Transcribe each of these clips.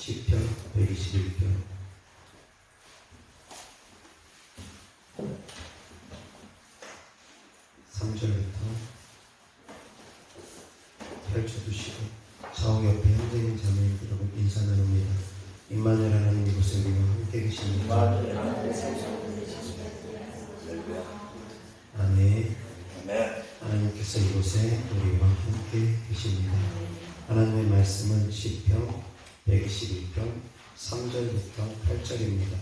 시편 121편 3절부터 펼쳐두시고 좌우 옆에 형제님 자매님 여러분 인사 나눕니다. 임마누엘 하나님 이곳에 우리와 함께 계십니다. 아멘. 하나님께서 이곳에 우리와 함께 계십니다. 하나님의 말씀은 시편 121편 3절부터 8절입니다.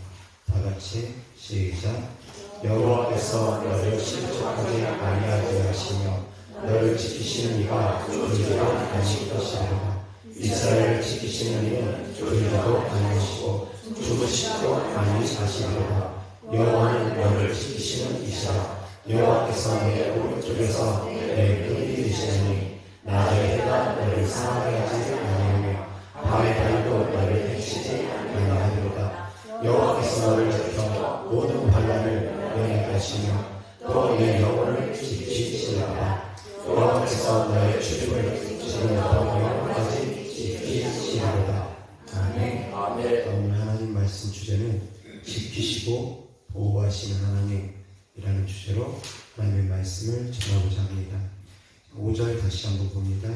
다같이 시작. 여호와께서 너를 실족하지 아니하게 하시며 너를 지키시는 이가 졸지가 아니실 것이라. 이스라엘을 지키시는 이는 졸지도 아니시고 주무시지도 아니하시리로다. 여호와는 너를 지키시는 이시라. 여호와께서 내 오른쪽에서 내 끈이 되시느니 낮의 해가 너를 상하게 하지 아니하며 밤의 달도 너를 해치지 아니하리로다. 여호와께서 너를 지켜 모든 반란을 면하게 하시며 또 내 영혼을 지키시리로다. 여호와께서 너의 출입을 지금부터 영원까지 지키시리로다. 아멘. 오늘 하나님 말씀 주제는 지키시고 보호하시는 하나님이라는 주제로 하나님의 말씀을 전하고자 합니다. 5절 다시 한번 봅니다.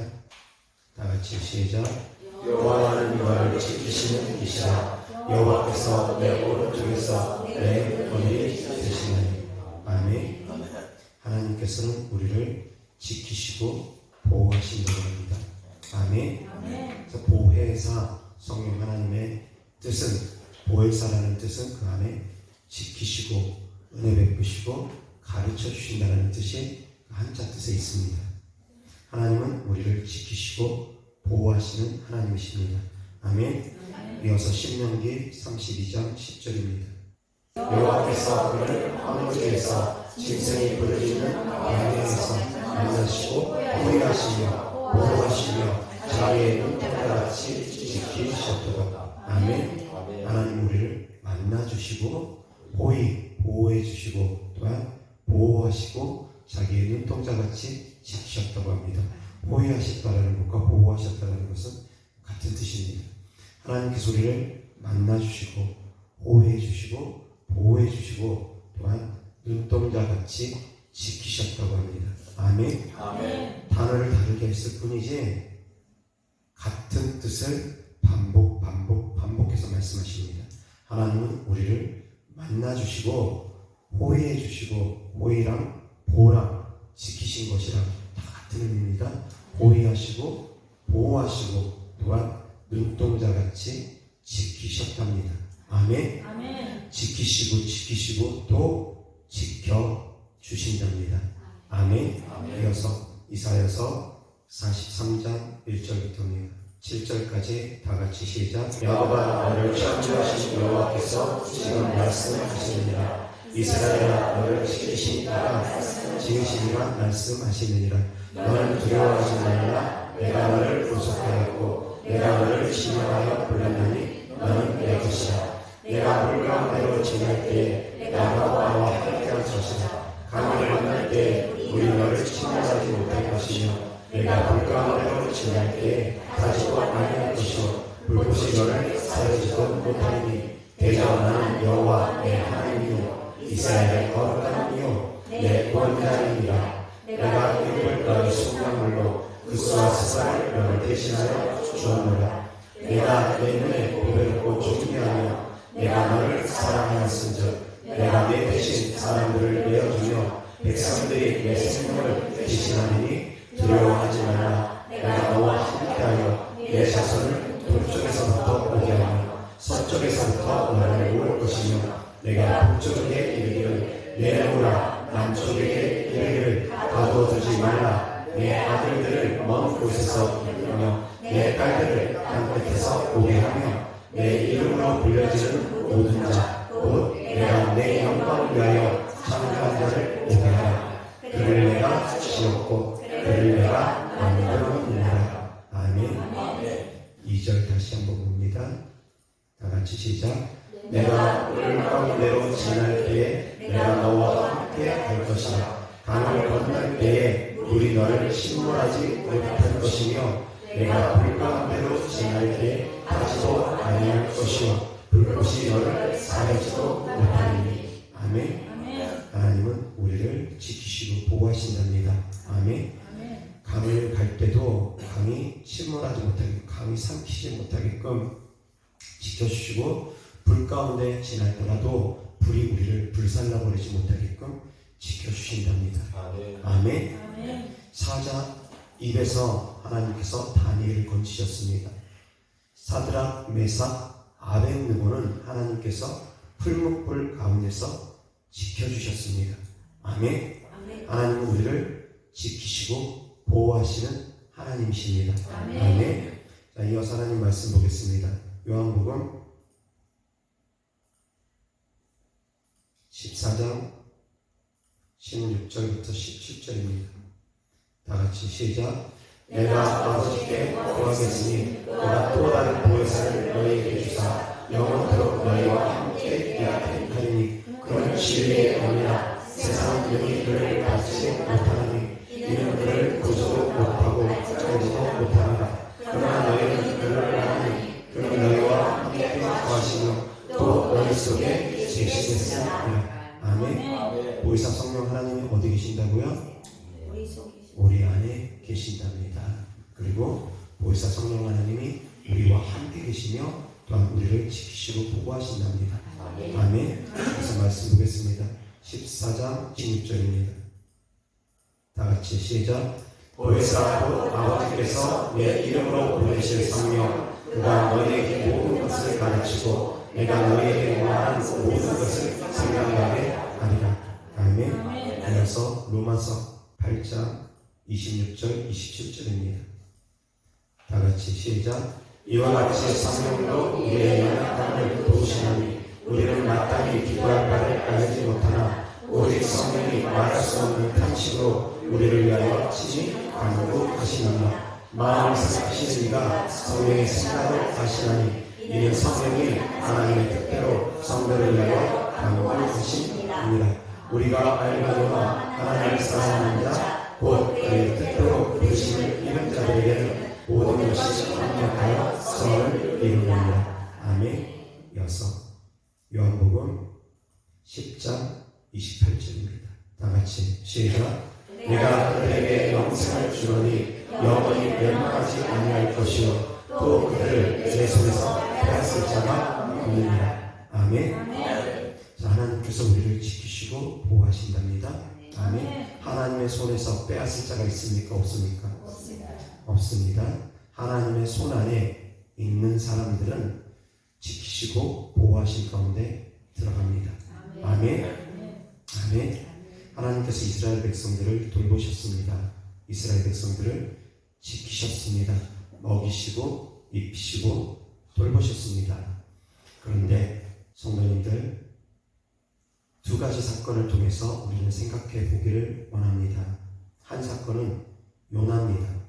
다같이 시작. 여호와는 너를 지키시는 이시라. 여호와께서 내 오른쪽에서 내 권위 되시나니. 아멘. 하나님께서는 우리를 지키시고 보호하신다고 합니다. 아멘. 그래서 보혜사, 성령 하나님의 뜻은, 보혜사라는 뜻은 그 안에 지키시고 은혜 베푸시고 가르쳐 주신다는 뜻이 한자 뜻에 있습니다. 하나님은 우리를 지키시고 보호하시는 하나님이십니다. 아멘. 이어서 신명기 32장 10절입니다. 여호와께서 그를 황무지에서 짐승이 부르짖는 광야에서 만나시고 보호하시며 자기의 눈동자같이 지키셨도다. 아멘. 하나님 우리를 만나주시고 보호해주시고 또한 보호하시고 자기의 눈동자같이 지키셨다고 합니다. 보호하셨다는 것과 보호하셨다는 것은 같은 뜻입니다. 하나님께서 우리를 만나주시고 보호해주시고 보호해주시고 또한 눈동자같이 지키셨다고 합니다. 아멘. 단어를 다르게 했을 뿐이지 같은 뜻을 반복해서 말씀하십니다. 하나님은 우리를 만나주시고 호의해주시고, 호의랑 보호랑 지키신 것이랑 다 같은 의미입니다. 호의하시고 보호하시고 또한 눈동자같이 지키셨답니다. 아멘. 지키시고 또 지켜주신답니다. 아멘. 이어서 이사야서 43장 1절부터 7절까지 다같이 시작. 야곱아 너를 창조하신 여호와께서 지금 말씀하시느니라. 이스라엘아 너를 지키시니까 지으시니라 말씀하시느니라. 너는 두려워하지 말라. 내가 너를 구속하였고 내가 너를 지명하여 불렀나니 너는 내 것이라. 내가 물 가운데로 지날 때에 내가 너와 함께할 것이라. 강을 건널 때에 우리 너를 침몰하지 못할 것이며 내가 물 가운데로 지날 때에 다시도 아니할 것이요 불꽃이 너를 사라지도 못하리니 대저하는 여호와 내 하나님이요 이스라엘의 거룩한 이요 내 구원자이니라. 내가 그를 너의 속량물로 그수와 스살을 너를 대신하여 주었노라. 내가 내 눈에 보배롭고 존귀하며 내가 너를 사랑하였은즉 내가 내 대신 사람들을 내어주며 백성들이 내 생명을 대신하리니 두려워하지 말라. 내가 너와 함께하여 내 자손을 동쪽에서부터 오게 하며 서쪽에서부터 너를 모을 것이며 내가 북쪽에 이르기를 내놓으라. 남쪽에 이르기를 가둬두지 말라. 내 아들들을 먼 곳에서 부르며 내 딸들을 땅끝에서 오게 하며 내 이름으로 불려지는 모든 자 곧 내가 내 영광을 위하여 창조한 자를 오게 하라. 그를 내가 지었고 그를 내가 만들었느니라. 아멘. 2절 다시 한번 봅니다. 다같이 시작. 내가 물 가운데로 지날 때에 내가 너와 함께 할 것이라. 강을 건널 때에 물이 너를 침몰하지 못할 것이며 내가 불 가운데로 지날 때에 타지도 아니할 것이요 불꽃이 너를 사르지도 못하리니. 아멘. 하나님은 우리를 지키시고 보호하신답니다. 아멘. 강을 갈 때도 강이 침몰하지 못하게끔, 강이 삼키지 못하게끔 지켜주시고, 불 가운데 지날더라도 불이 우리를 불살라버리지 못하게끔 지켜주신답니다. 아멘. 사자 입에서 하나님께서 다니엘을 건지셨습니다. 사드락, 메삭, 아벳느고는 하나님께서 풀무불 가운데서 지켜주셨습니다. 아멘. 하나님은 우리를 지키시고 보호하시는 하나님이십니다. 아멘. 자, 이어서 하나님 말씀 보겠습니다. 요한복음 14장 16절부터 17절입니다. 다 같이 시작. 내가 아버지께 구하겠으니 너가 또 다른 보혜사를 너희에게 주사 영원토록 너희와 함께 있게 하리니 그는 진리의 영이라 세상 영이 그를 받지 못하나니 이는 그를 보지도 못하고 알지도 못하니라. 그러나 너희는 그를 아나니 그는 너희와 함께 거하시며 또 너희 속에 계시겠으리라. 아멘. 보혜사 성령 하나님이 어디 계신다고요? 우리 안에 계신답니다. 그리고 보혜사 성령 하나님이 우리와 함께 계시며 또한 우리를 지키시고 보호하신답니다. 아멘. 그래서 말씀 보겠습니다. 14장 16절입니다. 다 같이 시작. 보혜사도 아버지께서 내 이름으로 보내실 성령 그가 너희에게 모든 것을 가르치고 내가 너희에게 말한 모든 것을 생각나게 하리라. 아멘. 이어서 로마서 8장 26절 27절입니다. 다 같이 시작. 이와 같이 성령도 우리의 연약함을 도우시나니 우리는 마땅히 기도할 바를 알지 못하나 오직 성령이 말할 수 없는 탄식으로 우리를 위하여 친히 간구하시느니라. 마음을 생각하시는 이가 성령의 생각을 아시나니 이는 성령이 하나님의 뜻대로 성도를 위하여 간구하시느니라. 우리가 알거니와 하나님을 사랑하는 자 곧 그의 뜻대로 부르심을 입은 자들에게는 모든 것이 합력하여 선을 이루느니라. 아멘. 이어서 요한복음 10장 28절입니다. 다 같이 시작. 내가 그들에게 영생을 주노니 영원히 멸망하지 아니할 것이요 또 그들을 내 손에서 빼앗을 자가 없느니라. 아멘. 자, 하나님께서 우리를 지키시고 보호하신답니다. 아멘. 하나님의 손에서 빼앗을 자가 있습니까? 없습니까? 없습니다. 하나님의 손 안에 있는 사람들은 지키시고 보호하실 가운데 들어갑니다. 아멘. 아멘. 하나님께서 이스라엘 백성들을 돌보셨습니다. 이스라엘 백성들을 지키셨습니다. 먹이시고 입히시고 돌보셨습니다. 그런데 성도님들, 두 가지 사건을 통해서 우리는 생각해 보기를 원합니다. 한 사건은 요나입니다.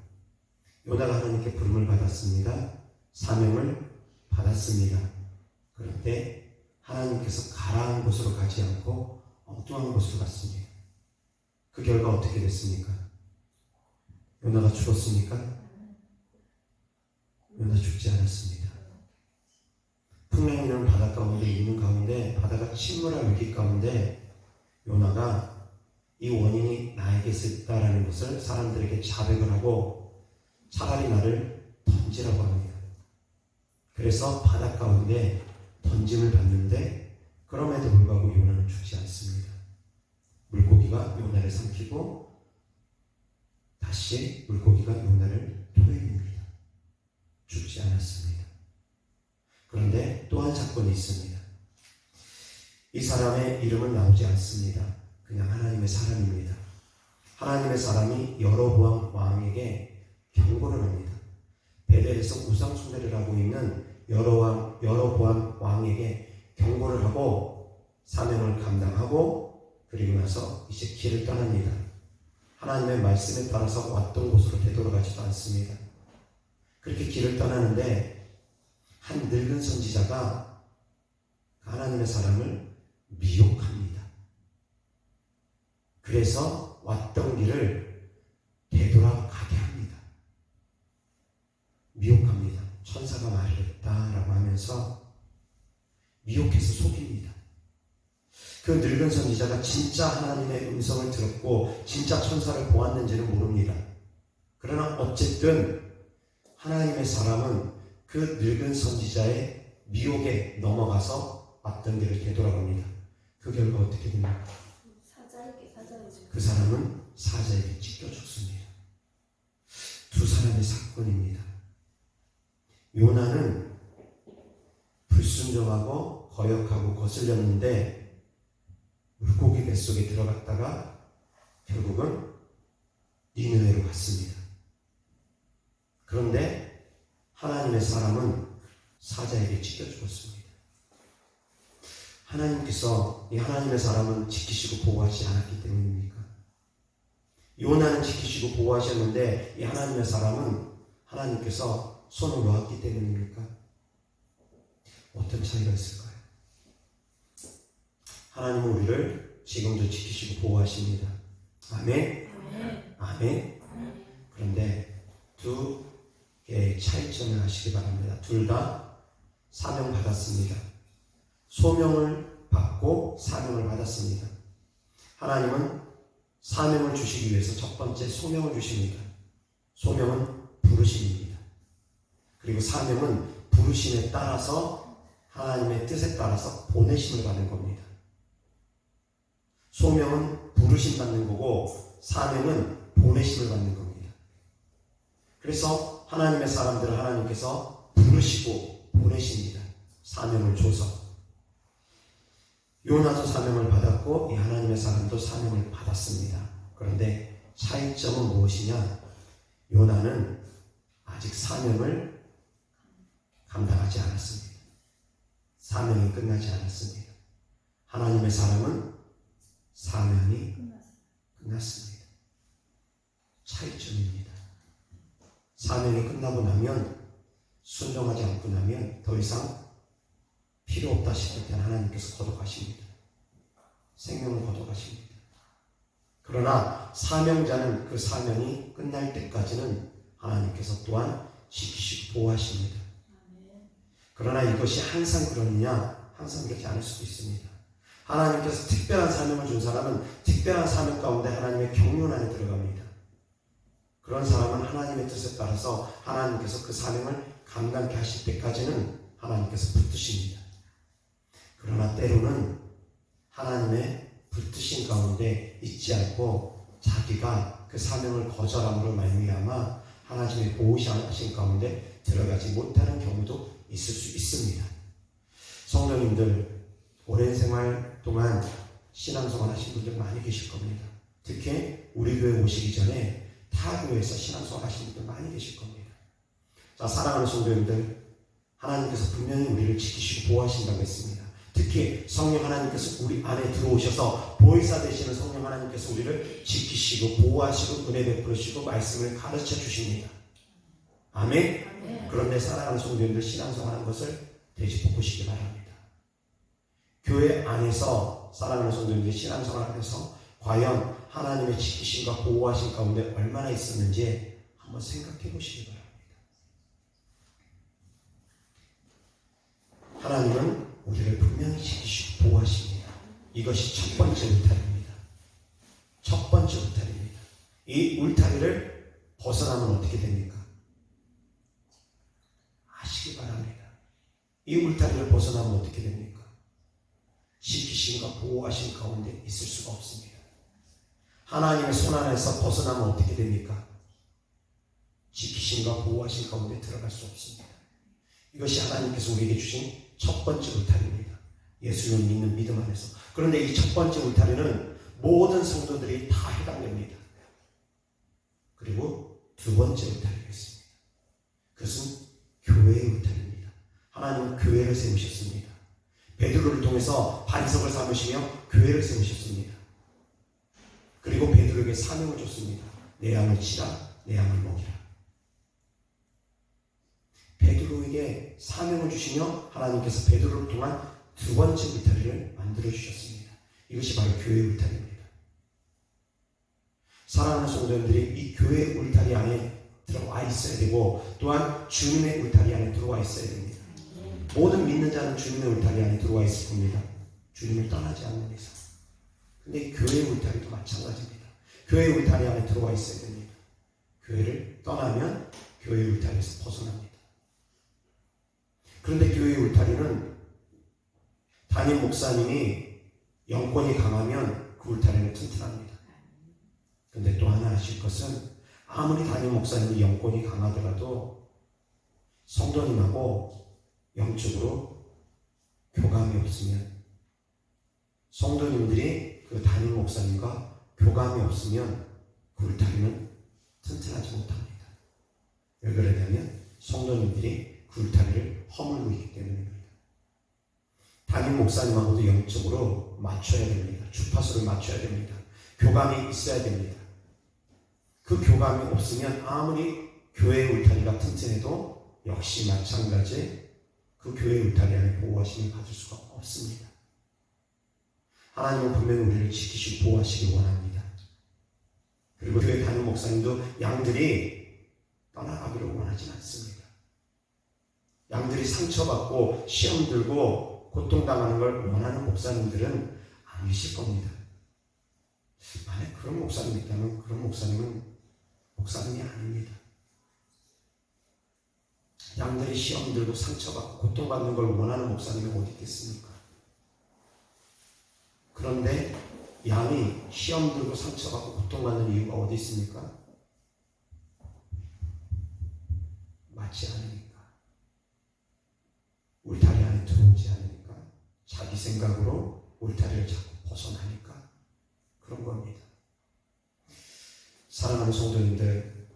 요나가 하나님께 부름을 받았습니다. 사명을 받았습니다. 그런데 하나님께서 가라한 곳으로 가지 않고 엉뚱한 곳으로 갔습니다. 그 결과 어떻게 됐습니까? 요나가 죽었습니까? 요나 죽지 않았습니다. 풍랑이는 바다 가운데 있는 가운데 바다가 침몰할 위기 가운데 요나가 이 원인이 나에게 있다라는 것을 사람들에게 자백을 하고 차라리 나를 던지라고 합니다. 그래서 바다 가운데 던짐을 받는데 그럼에도 불구하고 요나는 죽지 않습니다. 물고기가 요나를 삼키고 다시 물고기가 요나를 토해냅니다. 죽지 않았습니다. 그런데 또 한 사건이 있습니다. 이 사람의 이름은 나오지 않습니다. 그냥 하나님의 사람입니다. 하나님의 사람이 여로보암 왕에게 경고를 합니다. 베델에서 우상 숭배를 하고 있는 여로보암 왕에게 경고를 하고 사명을 감당하고 그리고 나서 이제 길을 떠납니다. 하나님의 말씀에 따라서 왔던 곳으로 되돌아가지도 않습니다. 그렇게 길을 떠나는데 한 늙은 선지자가 하나님의 사람을 미혹합니다. 그래서 왔던 길을 되돌아가게 합니다. 천사가 말을 했다라고 하면서 미혹해서 속입니다. 그 늙은 선지자가 진짜 하나님의 음성을 들었고 진짜 천사를 보았는지는 모릅니다. 그러나 어쨌든 하나님의 사람은 그 늙은 선지자의 미혹에 넘어가서 왔던 길을 되돌아갑니다. 그 결과 어떻게 됩니까? 그 사람은 사자에게 찢겨 죽습니다. 두 사람의 사건입니다. 요나는 불순종하고 거역하고 거슬렸는데 물고기 뱃속에 들어갔다가 결국은 니느웨로 갔습니다. 그런데 하나님의 사람은 사자에게 찢겨 죽었습니다. 하나님께서 이 하나님의 사람은 지키시고 보호하지 않았기 때문입니까? 요나는 지키시고 보호하셨는데 이 하나님의 사람은 하나님께서 손을 놓았기 때문입니까? 어떤 차이가 있을까요? 하나님은 우리를 지금도 지키시고 보호하십니다. 아멘? 아멘? 그런데 두 개의 차이점을 하시기 바랍니다. 둘 다 사명 받았습니다. 소명을 받고 사명을 받았습니다. 하나님은 사명을 주시기 위해서 첫 번째 소명을 주십니다. 소명은 부르심입니다. 그리고 사명은 부르심에 따라서 하나님의 뜻에 따라서 보내심을 받는 겁니다. 소명은 부르심 받는 거고 사명은 보내심을 받는 겁니다. 그래서 하나님의 사람들을 하나님께서 부르시고 보내십니다. 사명을 줘서. 요나도 사명을 받았고 이 하나님의 사람도 사명을 받았습니다. 그런데 차이점은 무엇이냐? 요나는 아직 사명을 감당하지 않았습니다. 사명이 끝나지 않았습니다. 하나님의 사람은 사명이 끝났습니다. 차이점입니다. 사명이 끝나고 나면 순종하지 않고 나면 더 이상 필요 없다 싶을 때는 하나님께서 걷어가십니다. 생명을 걷어가십니다. 그러나 사명자는 그 사명이 끝날 때까지는 하나님께서 또한 지키시고 보호하십니다. 그러나 이것이 항상 그러느냐? 항상 그렇지 않을 수도 있습니다. 하나님께서 특별한 사명을 준 사람은 특별한 사명 가운데 하나님의 경륜 안에 들어갑니다. 그런 사람은 하나님의 뜻에 따라서 하나님께서 그 사명을 감당케 하실 때까지는 하나님께서 붙드십니다. 그러나 때로는 하나님의 붙드신 가운데 있지 않고 자기가 그 사명을 거절함으로 말미암아 하나님의 보호하신 가운데 들어가지 못하는 경우도 있을 수 있습니다. 성도님들, 오랜 생활 동안 신앙생활 하신 분들 많이 계실 겁니다. 특히 우리 교회 오시기 전에 타 교회에서 신앙생활 하신 분들 많이 계실 겁니다. 자, 사랑하는 성도님들, 하나님께서 분명히 우리를 지키시고 보호하신다고 했습니다. 특히 성령 하나님께서 우리 안에 들어오셔서 보혜사 되시는 성령 하나님께서 우리를 지키시고 보호하시고 은혜 베풀으시고 말씀을 가르쳐 주십니다. 아멘? 그런데 사랑하는 성도님들, 신앙생활하는 것을 되짚어보시기 바랍니다. 교회 안에서 사랑하는 성도님들 신앙생활 안에서 과연 하나님의 지키심과 보호하심 가운데 얼마나 있었는지 한번 생각해 보시기 바랍니다. 하나님은 우리를 분명히 지키시고 보호하십니다. 이것이 첫 번째 울타리입니다. 첫 번째 울타리입니다. 이 울타리를 벗어나면 어떻게 됩니까? 아시기 바랍니다. 이 울타리를 벗어나면 어떻게 됩니까? 지키심과 보호하심 가운데 있을 수가 없습니다. 하나님의 손 안에서 벗어나면 어떻게 됩니까? 지키심과 보호하심 가운데 들어갈 수 없습니다. 이것이 하나님께서 우리에게 주신 첫 번째 울타리입니다. 예수를 믿는 믿음 안에서. 그런데 이 첫 번째 울타리는 모든 성도들이 다 해당됩니다. 그리고 두 번째 울타리가 있습니다. 그것은 교회의 울타리입니다. 하나님은 교회를 세우셨습니다. 베드로를 통해서 반석을 삼으시며 교회를 세우셨습니다. 그리고 베드로에게 사명을 줬습니다. 내 양을 치라, 내 양을 먹이라. 베드로에게 사명을 주시며 하나님께서 베드로를 통한 두 번째 울타리를 만들어 주셨습니다. 이것이 바로 교회의 울타리입니다. 사랑하는 성도님들이 이 교회의 울타리 안에 들어와 있어야 되고 또한 주님의 울타리 안에 들어와 있어야 됩니다. 모든 믿는 자는 주님의 울타리 안에 들어와 있을 겁니다. 주님을 떠나지 않는 이상. 근데 교회의 울타리도 마찬가지입니다. 교회의 울타리 안에 들어와 있어야 됩니다. 교회를 떠나면 교회의 울타리에서 벗어납니다. 그런데 교회의 울타리는 담임 목사님이 영권이 강하면 그 울타리는 튼튼합니다. 그런데 또 하나 아실 것은 아무리 담임 목사님이 영권이 강하더라도 성도님하고 영적으로 교감이 없으면, 성도님들이 그 담임 목사님과 교감이 없으면 그 울타리는 튼튼하지 못합니다. 왜 그러냐면 성도님들이 그 울타리를 허물고 있기 때문입니다. 담임 목사님하고도 영적으로 맞춰야 됩니다. 주파수를 맞춰야 됩니다. 교감이 있어야 됩니다. 그 교감이 없으면 아무리 교회의 울타리가 튼튼해도 역시 마찬가지 그 교회의 울타리 안에 보호하심을 받을 수가 없습니다. 하나님은 분명히 우리를 지키시고 보호하시길 원합니다. 그리고 교회 담임 목사님도 양들이 떠나가기를 원하진 않습니다. 양들이 상처받고 시험 들고 고통당하는 걸 원하는 목사님들은 안 계실 겁니다. 만약 그런 목사님이 있다면 그런 목사님은 목사님이 아닙니다. 양들이 시험 들고 상처받고 고통받는 걸 원하는 목사님이 어디 있겠습니까? 그런데 양이 시험 들고 상처받고 고통받는 이유가 어디 있습니까? 맞지 않으니까, 울타리 안에 들어오지 않으니까, 자기 생각으로 울타리를 자꾸 벗어나니까 그런 겁니다. 사랑하는 성도님들,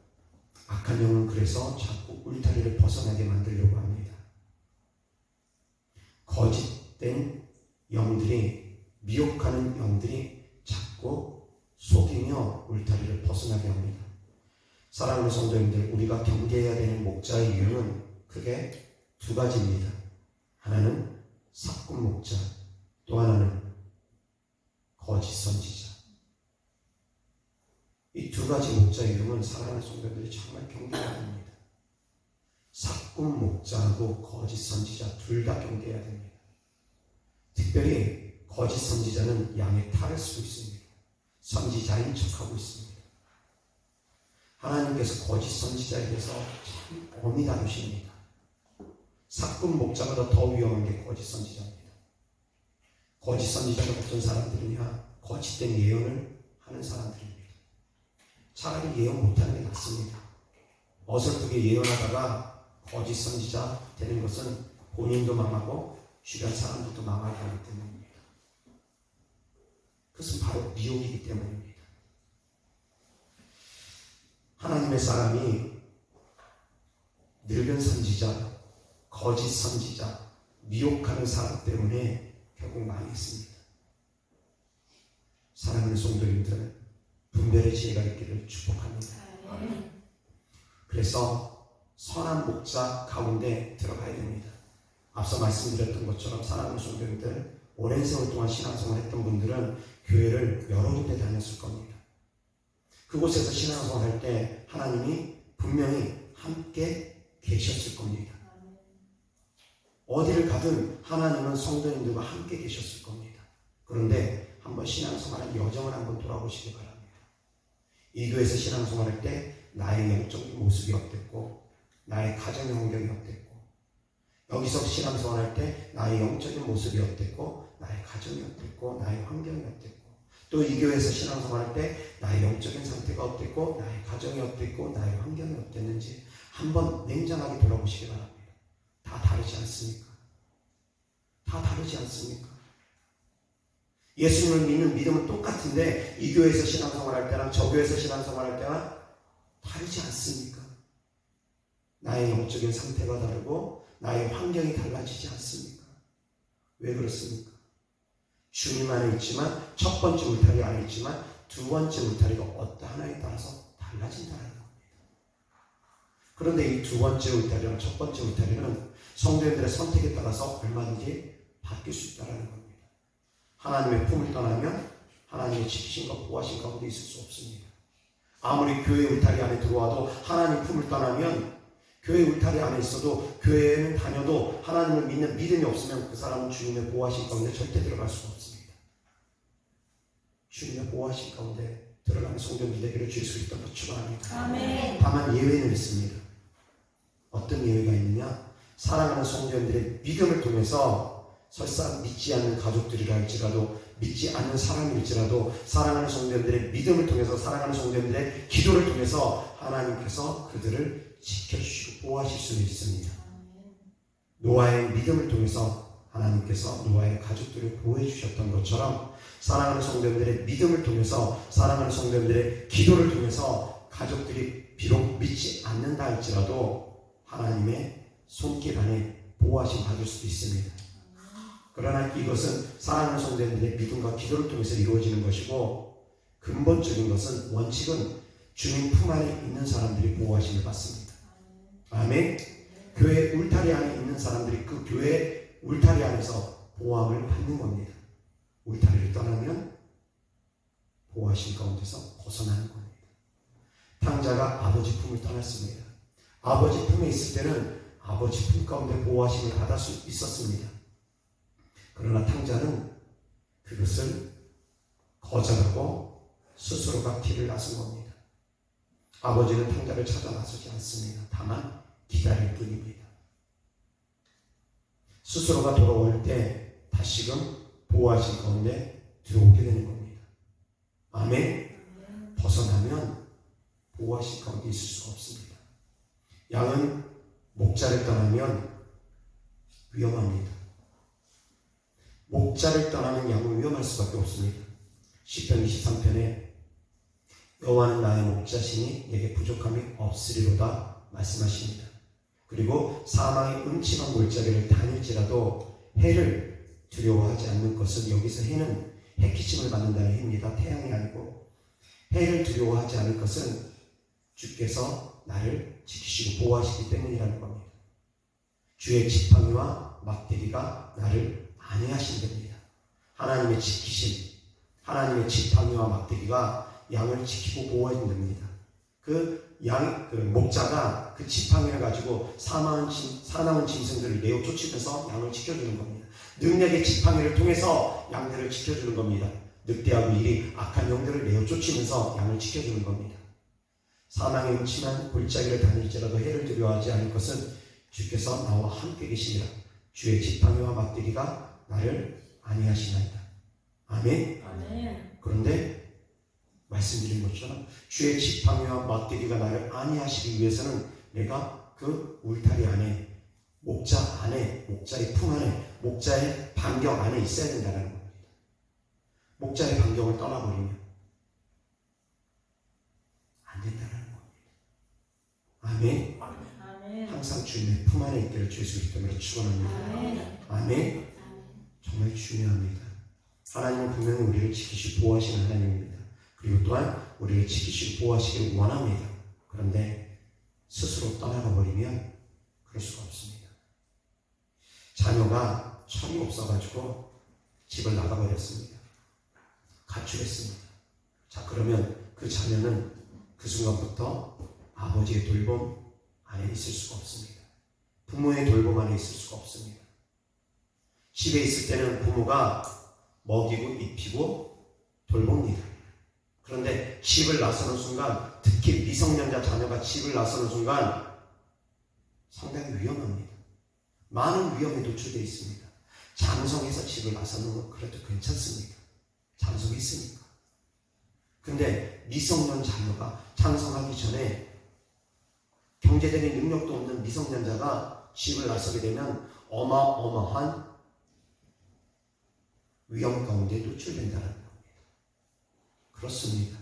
악한 영은 그래서 자꾸 울타리를 벗어나게 만들려고 합니다. 거짓된 영들이, 미혹하는 영들이 자꾸 속이며 울타리를 벗어나게 합니다. 사랑하는 성도님들, 우리가 경계해야 되는 목자의 이유는 크게 두 가지입니다. 하나는 삭군 목자, 또 하나는 거짓 선지자. 이 두 가지 목자의 이름은 사랑하는 성도들이 정말 경계해야 됩니다. 삭군 목자하고 거짓 선지자 둘 다 경계해야 됩니다. 특별히 거짓 선지자는 양의 탈을 쓰고 있습니다. 선지자인 척하고 있습니다. 하나님께서 거짓 선지자에 대해서 참 엄히 다루십니다. 삭군 목자보다 더 위험한 게 거짓 선지자입니다. 거짓 선지자가 어떤 사람들이냐? 거짓된 예언을 하는 사람들입니다. 차라리 예언 못하는 게 낫습니다. 어설프게 예언하다가 거짓 선지자 되는 것은 본인도 망하고 주변 사람들도 망하게 하기 때문입니다. 그것은 바로 미혹이기 때문입니다. 하나님의 사람이 늙은 선지자, 거짓 선지자, 미혹하는 사람 때문에 결국 망했습니다. 사랑하는 성도님들, 분별의 지혜가 있기를 축복합니다. 그래서 선한 목자 가운데 들어가야 됩니다. 앞서 말씀드렸던 것처럼 사랑하는 성도님들, 오랜 세월 동안 신앙생활 했던 분들은 교회를 여러 군데 다녔을 겁니다. 그곳에서 신앙생활 할 때 하나님이 분명히 함께 계셨을 겁니다. 어디를 가든 하나님은 성도님들과 함께 계셨을 겁니다. 그런데 한번 신앙생활의 여정을 한번 돌아보시기 바랍니다. 이 교회에서 신앙생활할 때 나의 영적인 모습이 어땠고, 나의 가정의 환경이 어땠고, 여기서 신앙생활할 때 나의 영적인 모습이 어땠고, 나의 가정이 어땠고, 나의 환경이 어땠고, 또 이 교회에서 신앙생활할 때 나의 영적인 상태가 어땠고, 나의 가정이 어땠고, 나의 환경이 어땠는지 한번 냉정하게 돌아보시기 바랍니다. 다 다르지 않습니까? 다 다르지 않습니까? 예수님을 믿는 믿음은 똑같은데 이 교회에서 신앙생활할 때랑 저 교회에서 신앙생활할 때랑 다르지 않습니까? 나의 영적인 상태가 다르고 나의 환경이 달라지지 않습니까? 왜 그렇습니까? 주님 안에 있지만, 첫 번째 울타리 안에 있지만 두 번째 울타리가 어떠하나에 따라서 달라진다는 겁니다. 그런데 이 두 번째 울타리랑 첫 번째 울타리는 성도님들의 선택에 따라서 얼마든지 바뀔 수 있다는 겁니다. 하나님의 품을 떠나면 하나님의 지키심과 보호하심 가운데 있을 수 없습니다. 아무리 교회 울타리 안에 들어와도 하나님 품을 떠나면, 교회 울타리 안에 있어도, 교회에는 다녀도 하나님을 믿는 믿음이 없으면 그 사람은 주님의 보호하심 가운데 절대 들어갈 수가 없습니다. 주님의 보호하심 가운데 들어가는 성도들 되기를 줄 수 있도록 축원합니다. 아멘. 다만 예외는 있습니다. 어떤 예외가 있느냐? 사랑하는 성도들의 믿음을 통해서 설사 믿지 않는 가족들이라 할지라도, 믿지 않는 사람일지라도 사랑하는 성도들의 믿음을 통해서, 사랑하는 성도들의 기도를 통해서 하나님께서 그들을 지켜주시고 보호하실 수는 있습니다. 노아의 믿음을 통해서 하나님께서 노아의 가족들을 보호해 주셨던 것처럼, 사랑하는 성도들의 믿음을 통해서, 사랑하는 성도들의 기도를 통해서 가족들이 비록 믿지 않는다 할지라도 하나님의 손길 안에 보호하심 받을 수도 있습니다. 그러나 이것은 사랑하는 성도들의 믿음과 기도를 통해서 이루어지는 것이고, 근본적인 것은, 원칙은 주님 품 안에 있는 사람들이 보호하심을 받습니다. 아멘. 교회 울타리 안에 있는 사람들이 그 교회 울타리 안에서 보호함을 받는 겁니다. 울타리를 떠나면 보호하심 가운데서 벗어나는 겁니다. 탕자가 아버지 품을 떠났습니다. 아버지 품에 있을 때는 아버지 품 가운데 보호하심을 받을 수 있었습니다. 그러나 탕자는 그것을 거절하고 스스로가 길을 나선 겁니다. 아버지는 탕자를 찾아 나서지 않습니다. 다만 기다릴 뿐입니다. 스스로가 돌아올 때 다시금 보호하신 가운데 들어오게 되는 겁니다. 아멘. 벗어나면 보호하신 가운데 있을 수가 없습니다. 양은 목자를 떠나면 위험합니다. 목자를 떠나는 양은 위험할 수밖에 없습니다. 시편 23편에 여호와는 나의 목자시니 내게 부족함이 없으리로다 말씀하십니다. 그리고 사망의 음침한 골짜기를 다닐지라도 해를 두려워하지 않는 것은, 여기서 해는 해키침을 받는다는 해입니다. 태양이 아니고, 해를 두려워하지 않을 것은 주께서 나를 지키시고 보호하시기 때문이라는 겁니다. 주의 지팡이와 막대기가 나를 안위하신답니다. 하나님의 지키심, 하나님의 지팡이와 막대기가 양을 지키고 보호해준답니다. 그 목자가 그 지팡이를 가지고 사나운 짐승들을 내어 쫓으면서 양을 지켜주는 겁니다. 능력의 지팡이를 통해서 양들을 지켜주는 겁니다. 늑대하고 일이 악한 영들을 내어 쫓으면서 양을 지켜주는 겁니다. 사망의 음침한 골짜기를 다닐지라도 해를 두려워하지 않을 것은 주께서 나와 함께 계시니라. 주의 지팡이와 막대기가 나를 안위하시나이다. 아멘. 아멘. 그런데 말씀드린 것처럼 주의 지팡이와 막대기가 나를 안위하시기 위해서는 내가 그 울타리 안에, 목자 안에, 목자의 품 안에, 목자의 반경 안에 있어야 된다는 겁니다. 목자의 반경을 떠나버리면 안 된다는 겁니다. 아멘. 아멘. 항상 주님의 품 안에 있기를 주 예수 그리스도로 축원합니다. 아멘. 아멘. 정말 중요합니다. 하나님은 분명히 우리를 지키시고 보호하시는 하나님입니다. 그리고 또한 우리를 지키시고 보호하시기를 원합니다. 그런데 스스로 떠나가 버리면 그럴 수가 없습니다. 자녀가 철이 없어가지고 집을 나가버렸습니다. 가출했습니다. 자, 그러면 그 자녀는 그 순간부터 아버지의 돌봄 안에 있을 수가 없습니다. 부모의 돌봄 안에 있을 수가 없습니다. 집에 있을 때는 부모가 먹이고 입히고 돌봅니다. 그런데 집을 나서는 순간, 특히 미성년자 자녀가 집을 나서는 순간 상당히 위험합니다. 많은 위험에 노출되어 있습니다. 장성해서 집을 나서는 건 그래도 괜찮습니다. 장성했으니까. 근데 미성년 자녀가 장성하기 전에 경제적인 능력도 없는 미성년자가 집을 나서게 되면 어마어마한 위험 가운데 노출된다는 겁니다. 그렇습니다.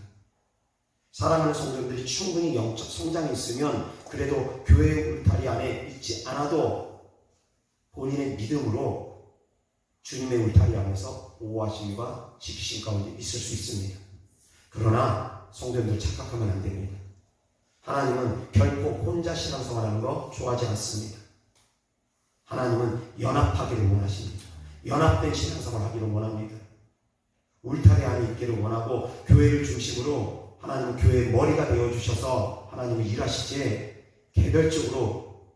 사랑하는 성도들이 충분히 영적 성장이 있으면 그래도 교회의 울타리 안에 있지 않아도 본인의 믿음으로 주님의 울타리 안에서 보호하심과 지키심 가운데 있을 수 있습니다. 그러나 성도들 착각하면 안 됩니다. 하나님은 결코 혼자 신앙생활하는 거 좋아하지 않습니다. 하나님은 연합하기를 원하십니다. 연합된 신앙생활을 하기를 원합니다. 울타리 안에 있기를 원하고 교회를 중심으로 하나님은 교회의 머리가 되어주셔서 하나님은 일하시지 개별적으로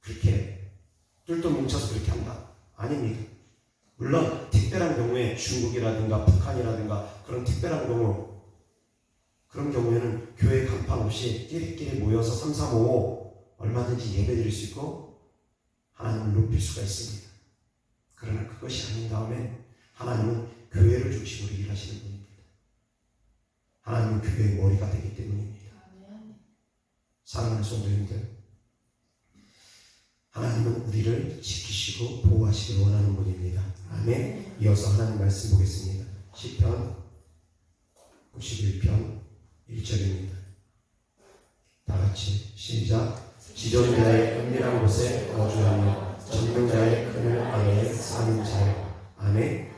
그렇게 똘똘 뭉쳐서 그렇게 한다. 아닙니다. 물론 특별한 경우에 중국이라든가 북한이라든가 그런 특별한 경우, 그런 경우에는 교회 간판 없이 끼리끼리 모여서 3, 4, 5 얼마든지 예배 드릴 수 있고 하나님을 높일 수가 있습니다. 그러나 그것이 아닌 다음에 하나님은 교회를 중심으로 일하시는 분입니다. 하나님은 교회의 머리가 되기 때문입니다. 사랑하는 성도님들, 하나님은 우리를 지키시고 보호하시길 원하는 분입니다. 아멘. 이어서 하나님 말씀 보겠습니다. 시편 91편 1절입니다. 다같이 시작. 지존자의 은밀한 곳에 거주하며 전능자의 그늘 아래에 사는 자요. 아멘.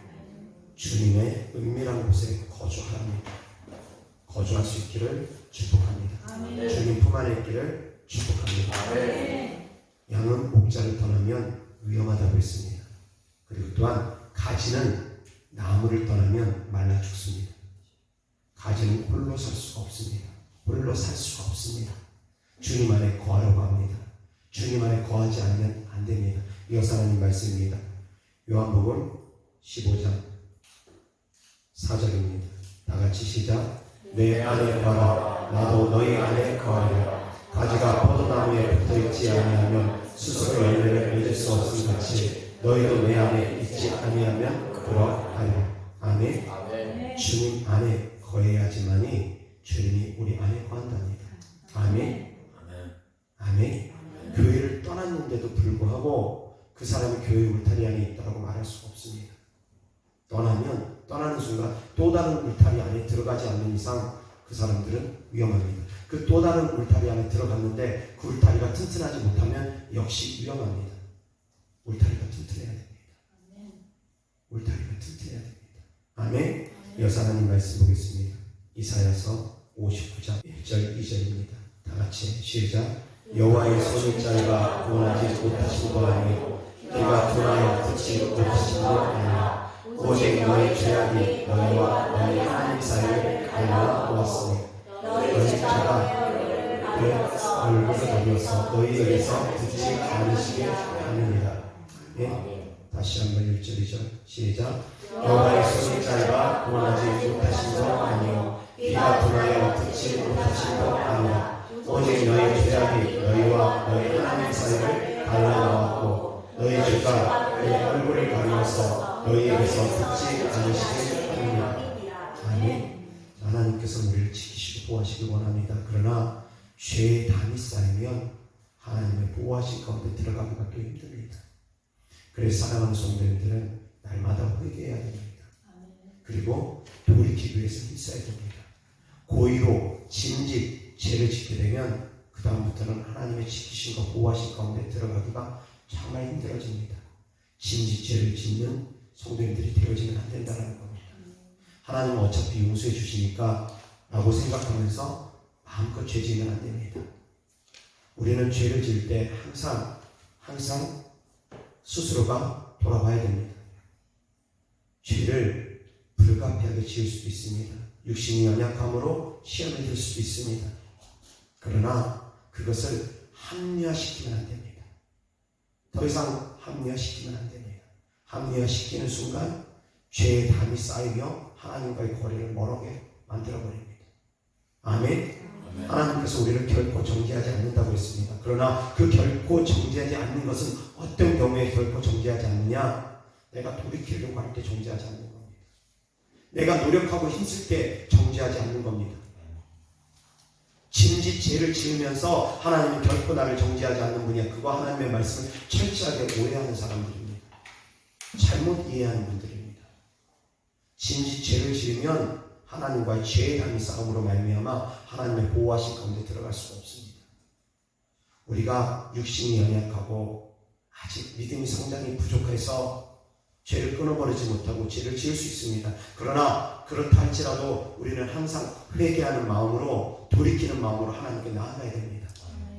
주님의 은밀한 곳에 거주할 수 있기를 축복합니다. 아멘. 주님 품 안에 있기를 축복합니다. 아멘. 양은 목자를 떠나면 위험하다고 했습니다. 그리고 또한 가지는 나무를 떠나면 말라 죽습니다. 가지는 홀로 살 수가 없습니다. 홀로 살 수가 없습니다. 주님 안에 거하려고 합니다. 주님 안에 거하지 않으면 안 됩니다. 이어서 하나님 말씀입니다. 요한복음 15장 4절입니다. 다같이 시작. 내 안에 거하라. 나도 너희 안에 거하리라. 가지가 포도나무에 붙어있지 아니하면 스스로 열매를 맺을 수 없음 같이 너희도 내 안에 있지 아니하면 그러하리라. 아멘. 아멘. 주님 안에 거해야지만이 주님이 우리 안에 거한답니다. 아멘. 아멘. 아멘. 아멘. 교회를 떠났는데도 불구하고 그 사람이 교회 울타리 안에 있다고 말할 수가 없습니다. 떠나는 순간 또 다른 울타리 안에 들어가지 않는 이상 그 사람들은 위험합니다. 그 또 다른 울타리 안에 들어갔는데 그 울타리가 튼튼하지 못하면 역시 위험합니다. 울타리가 튼튼해야 됩니다. 울타리가 튼튼해야 됩니다. 아멘. 이어서 하나님 말씀 보겠습니다. 이사야서 59장 1절 2절입니다. 다같이 시작. 여호와의 손이 짧아 구원하지 못하신 것 아니요 비가 둔하여 듣지 못하신 것 아니요 오직 너의 죄악이 너희와 너희 하나님 사이를 갈라 놓았으니 너희 자가 내 얼굴을 가려서 너희에게서 듣지 않으시게 하느니라. 예? 다시 한번 1절 2절 시작. 여호와의 손이 짧아 구원하지 못하신 것 아니요 비가 둔하여 듣지 못하신 것 아니라 오직 너희 죄악이 너희와 너희 하나님 사이를 갈라놓았고 너희 죄가 내 얼굴을 가리워서 너희에게서 듣지 않으시게 하느니라. 아멘. 하나님께서 우리를 지키시고 보호하시길 원합니다. 그러나 죄의 담이 쌓이면 하나님의 보호하신 가운데 들어가기가 또 힘듭니다. 그래서 사랑하는 성도님들은 날마다 회개해야 됩니다. 그리고 돌이키기 위해서 힘써야 됩니다. 고의로 짐짓 죄를 짓게 되면 그 다음부터는 하나님의 지키심과 보호하신 가운데 들어가기가 정말 힘들어집니다. 짐짓 죄를 짓는 성도님들이 되어지면 안 된다는 겁니다. 하나님은 어차피 용서해 주시니까 라고 생각하면서 마음껏 죄 지으면 안 됩니다. 우리는 죄를 지을 때 항상 스스로가 돌아봐야 됩니다. 죄를 불가피하게 지을 수도 있습니다. 육신이 연약함으로 시험에 들 수도 있습니다. 그러나 그것을 합리화시키면 안 됩니다. 더 이상 합리화시키면 안 됩니다. 합리화시키는 순간 죄의 담이 쌓이며 하나님과의 거리를 멀게 만들어버립니다. 아멘. 하나님께서 우리를 결코 정죄하지 않는다고 했습니다. 그러나 그 결코 정죄하지 않는 것은 어떤 경우에 결코 정죄하지 않느냐? 내가 돌이키려고 할 때 정죄하지 않는 겁니다. 내가 노력하고 힘쓸 때 정죄하지 않는 겁니다. 짐짓 죄를 지으면서 하나님은 결코 나를 정죄하지 않는 분이야. 그거 하나님의 말씀을 철저하게 오해하는 사람들입니다. 잘못 이해하는 분들입니다. 짐짓 죄를 지으면 하나님과의 죄의 담이 싸움으로 말미암아 하나님의 보호하신 가운데 들어갈 수가 없습니다. 우리가 육신이 연약하고 아직 믿음이 상당히 부족해서 죄를 끊어버리지 못하고 죄를 지을 수 있습니다. 그러나 그렇다 할지라도 우리는 항상 회개하는 마음으로 돌이키는 마음으로 하나님께 나아가야 됩니다.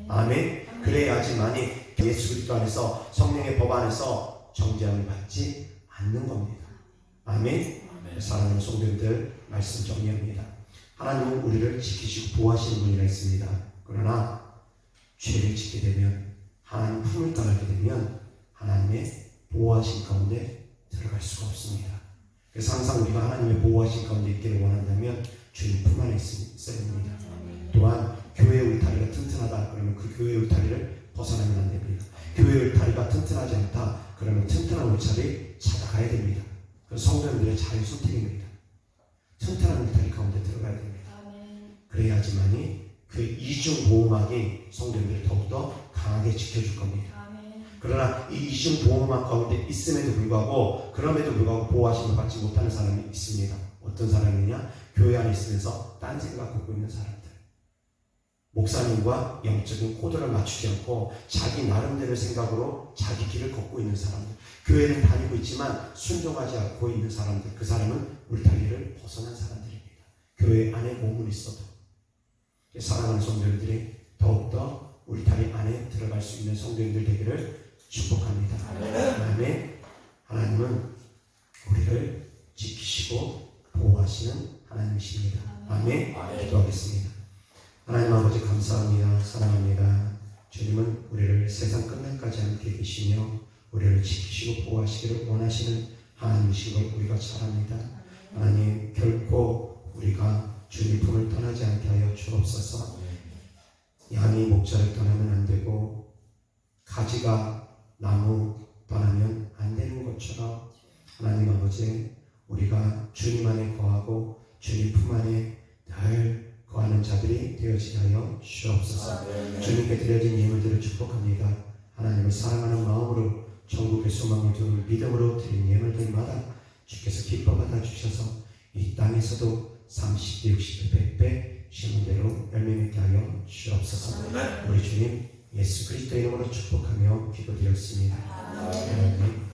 아멘. 그래야지만이 예수 그리스도 안에서 성령의 법 안에서 정죄함을 받지 않는 겁니다. 아멘. 사랑하는 성도님들 말씀 정리합니다. 하나님은 우리를 지키시고 보호하시는 분이라 했습니다. 그러나 죄를 짓게 되면, 하나님 품을 떠나게 되면 하나님의 보호하신 가운데 들어갈 수가 없습니다. 그래서 항상 우리가 하나님의 보호하신 가운데 있기를 원한다면 주님 품 안에 있어야 됩니다. 또한 교회의 울타리가 튼튼하다 그러면 그 교회의 울타리를 벗어나면 안 됩니다. 교회의 울타리가 튼튼하지 않다 그러면 튼튼한 울타리 찾아가야 됩니다. 그래서 성도님들의 자유 선택입니다. 튼튼한 울타리 가운데 들어가야 됩니다. 그래야지만이 그 이중 보호막이 성도님들을 더욱더 강하게 지켜줄 겁니다. 그러나 이 이중 보호막 가운데 있음에도 불구하고, 그럼에도 불구하고 보호하심을 받지 못하는 사람이 있습니다. 어떤 사람이냐? 교회 안에 있으면서 딴 생각 갖고 있는 사람들, 목사님과 영적인 코드를 맞추지 않고 자기 나름대로 생각으로 자기 길을 걷고 있는 사람들, 교회는 다니고 있지만 순종하지 않고 있는 사람들, 그 사람은 울타리를 벗어난 사람들입니다. 교회 안에 몸은 있어도. 사랑하는 성도들이 더욱더 울타리 안에 들어갈 수 있는 성도님들 되기를 축복합니다. 아멘. 하나님은 우리를 지키시고 보호하시는 하나님이십니다. 아멘. 기도하겠습니다. 하나님 아버지 감사합니다. 사랑합니다. 주님은 우리를 세상 끝날까지 함께 계시며 우리를 지키시고 보호하시기를 원하시는 하나님이신 걸 우리가 잘 압니다. 하나님, 결코 우리가 주님 품을 떠나지 않게 하여 주옵소서. 양이 목자를 떠나면 안 되고 가지가 나무 떠나면 안 되는 것처럼, 하나님 아버지, 우리가 주님 안에 거하고 주님 품 안에 늘 거하는 자들이 되어지게 하여 주옵소서. 주님께 드려진 예물들을 축복합니다. 하나님을 사랑하는 마음으로 천국의 소망을 두는 믿음으로 드린 예물들마다 주께서 기뻐 받아 주셔서 이 땅에서도 30배, 60배, 100배 주신 대로 열매 맺게 하여 주옵소서. 우리 주님 예수 그리스도 이름으로 축복하며 기도드렸습니다. 아멘.